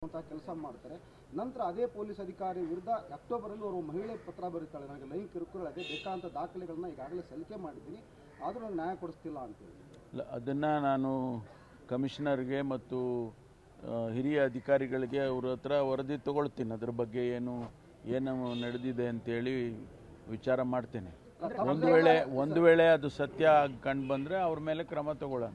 ಮಾಡುವಂತಹ ಕೆಲಸ ಮಾಡ್ತಾರೆ. ನಂತರ ಅದೇ ಪೊಲೀಸ್ ಅಧಿಕಾರಿ ವಿರುದ್ಧ ಅಕ್ಟೋಬರಲ್ಲಿ ಅವರು ಮಹಿಳೆ ಪತ್ರ ಬರೀತಾಳೆ, ನನಗೆ ಲೈಂಗಿಕ ಕಿರುಕುಳ ಇದೆ, ಬೇಕಾದಂಥ ದಾಖಲೆಗಳನ್ನ ಈಗಾಗಲೇ ಸಲ್ಲಿಕೆ ಮಾಡಿದ್ದೀನಿ, ಆದರೂ ನನಗೆ ನ್ಯಾಯ ಕೊಡಿಸ್ತಿಲ್ಲ ಅಂತೇಳಿ. ಅದನ್ನು ನಾನು ಕಮಿಷನರ್ಗೆ ಮತ್ತು ಹಿರಿಯ ಅಧಿಕಾರಿಗಳಿಗೆ ಅವ್ರ ಹತ್ರ ವರದಿ ತಗೊಳ್ತೀನಿ. ಅದ್ರ ಬಗ್ಗೆ ಏನು ನಡೆದಿದೆ ಅಂತೇಳಿ ವಿಚಾರ ಮಾಡ್ತೇನೆ. ಒಂದು ವೇಳೆ ಅದು ಸತ್ಯ ಕಂಡು ಬಂದರೆ ಅವ್ರ ಮೇಲೆ ಕ್ರಮ ತಗೊಳ್ಳೋಣ.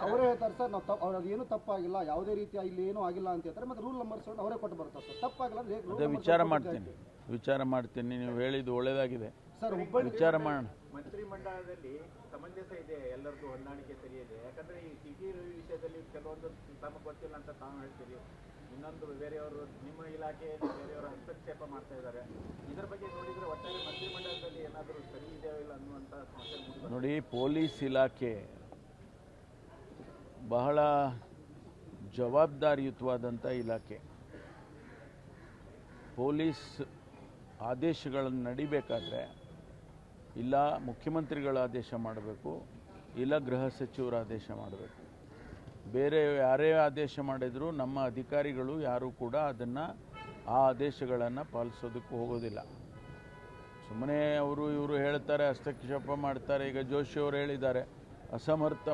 ಅವರೇ ಹೇಳ್ತಾರೆ ಸರ್, ನಾವು ಅವ್ರದ್ದು ಏನು ತಪ್ಪಾಗಿಲ್ಲ, ಯಾವುದೇ ರೀತಿಯ ಇಲ್ಲಿ ಏನೂ ಆಗಿಲ್ಲ ಅಂತ ಹೇಳ್ತಾರೆ. ಮತ್ತು ರೂಲ್ ನಂಬರ್ಸ್ ಅವರೇ ಕೊಟ್ಟು ಬರ್ತಾರೆ ಸರ್, ತಪ್ಪಾಗಿಲ್ಲ ಅದೇ ವಿಚಾರ ಮಾಡ್ತೀನಿ. ನೀವು ಹೇಳಿದ್ದು ಒಳ್ಳೆಯದಾಗಿದೆ ಸರ್. ವಿಚಾರ ಮಾಡೋಣ. ಮಂತ್ರಿಮಂಡಲದಲ್ಲಿ ಸಮಂಜಸ ಇದೆ, ಎಲ್ಲರದ್ದು ಹೊಂದಾಣಿಕೆ ಸರಿ ಇದೆ. ಯಾಕಂದ್ರೆ ಈ ಸಿಟಿ ವಿಷಯದಲ್ಲಿ ಕೆಲವೊಂದು ತಮಗೆ ಗೊತ್ತಿಲ್ಲ ಅಂತ ತಾವು ಹೇಳ್ತೀರಿ, ಇನ್ನೊಂದು ಬೇರೆಯವರು ನಿಮ್ಮ ಇಲಾಖೆ ಬೇರೆಯವರು ಹಸ್ತಕ್ಷೇಪ ಮಾಡ್ತಾ ಇದ್ದಾರೆ. ಇದರ ಬಗ್ಗೆ ನೋಡಿದರೆ ಒಟ್ಟಾರೆ ಮಂತ್ರಿಮಂಡಲದಲ್ಲಿ ಏನಾದರೂ ಸರಿ ಇದೆಯೋ ಇಲ್ಲ ಅನ್ನುವಂಥ ಸಮಸ್ಯೆ ನೋಡಿ. ಪೊಲೀಸ್ ಇಲಾಖೆ ಬಹಳ ಜವಾಬ್ದಾರಿಯುತವಾದಂಥ ಇಲಾಖೆ. ಪೊಲೀಸ್ ಆದೇಶಗಳನ್ನು ನಡಿಬೇಕಾದ್ರೆ ಇಲ್ಲ ಮುಖ್ಯಮಂತ್ರಿಗಳ ಆದೇಶ ಮಾಡಬೇಕು, ಇಲ್ಲ ಗೃಹ ಸಚಿವರ ಆದೇಶ ಮಾಡಬೇಕು. ಬೇರೆ ಯಾರೇ ಆದೇಶ ಮಾಡಿದರೂ ನಮ್ಮ ಅಧಿಕಾರಿಗಳು ಯಾರೂ ಕೂಡ ಆ ಆದೇಶಗಳನ್ನು ಪಾಲಿಸೋದಕ್ಕೆ ಹೋಗೋದಿಲ್ಲ. ಸುಮ್ಮನೆ ಇವರು ಹೇಳ್ತಾರೆ, ಹಸ್ತಕ್ಷೇಪ ಮಾಡ್ತಾರೆ. ಈಗ ಜೋಶಿ ಅವರು ಹೇಳಿದ್ದಾರೆ, ಅಸಮರ್ಥ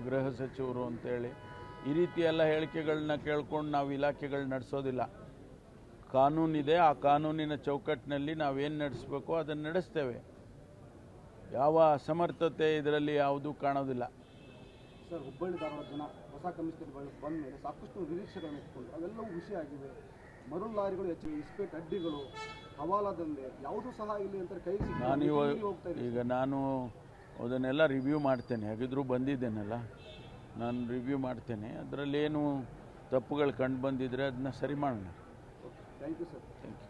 ಗೃಹ ಸಚಿವರು ಅಂತೇಳಿ. ಈ ರೀತಿ ಎಲ್ಲ ಹೇಳಿಕೆಗಳನ್ನ ಕೇಳ್ಕೊಂಡು ನಾವು ಇಲಾಖೆಗಳು ನಡೆಸೋದಿಲ್ಲ. ಕಾನೂನಿದೆ, ಆ ಕಾನೂನಿನ ಚೌಕಟ್ಟಿನಲ್ಲಿ ನಾವೇನು ನಡೆಸಬೇಕು ಅದನ್ನು ನಡೆಸ್ತೇವೆ. ಯಾವ ಅಸಮರ್ಥತೆ ಇದರಲ್ಲಿ ಯಾವುದೂ ಕಾಣೋದಿಲ್ಲ. ಸರ್, ಹುಬ್ಬಳ್ಳಿ ಧಾರವಾಡ ಜನ ಹೊಸ ಕಮಿಷನರ್ ಬಂದ ಮೇಲೆ ಸಾಕಷ್ಟು ನಿರೀಕ್ಷೆಗಳನ್ನು ಇಟ್ಕೊಂಡು ಅವೆಲ್ಲವೂ ವಿಷಯ ಆಗಿವೆ. ಮರು ಲಾರಿಗಳು, ಇಸ್ಪೇಟ್ ಅಡ್ಡಿಗಳು, ಹವಾಲಾದಂಧೆ ಯಾವುದೂ ಸಹ ಇಲ್ಲಿ ಅಂತ ಕೈ ಈಗ ನಾನು ಅದನ್ನೆಲ್ಲ ರಿವ್ಯೂ ಮಾಡ್ತೇನೆ. ಹಾಗಿದ್ರೂ ಬಂದಿದ್ದೇನಲ್ಲ, ನಾನು ರಿವ್ಯೂ ಮಾಡ್ತೇನೆ. ಅದರಲ್ಲೇನು ತಪ್ಪುಗಳು ಕಂಡು ಬಂದಿದ್ರೆ ಅದನ್ನ ಸರಿ ಮಾಡೋಣ. Thank you sir. Thank you.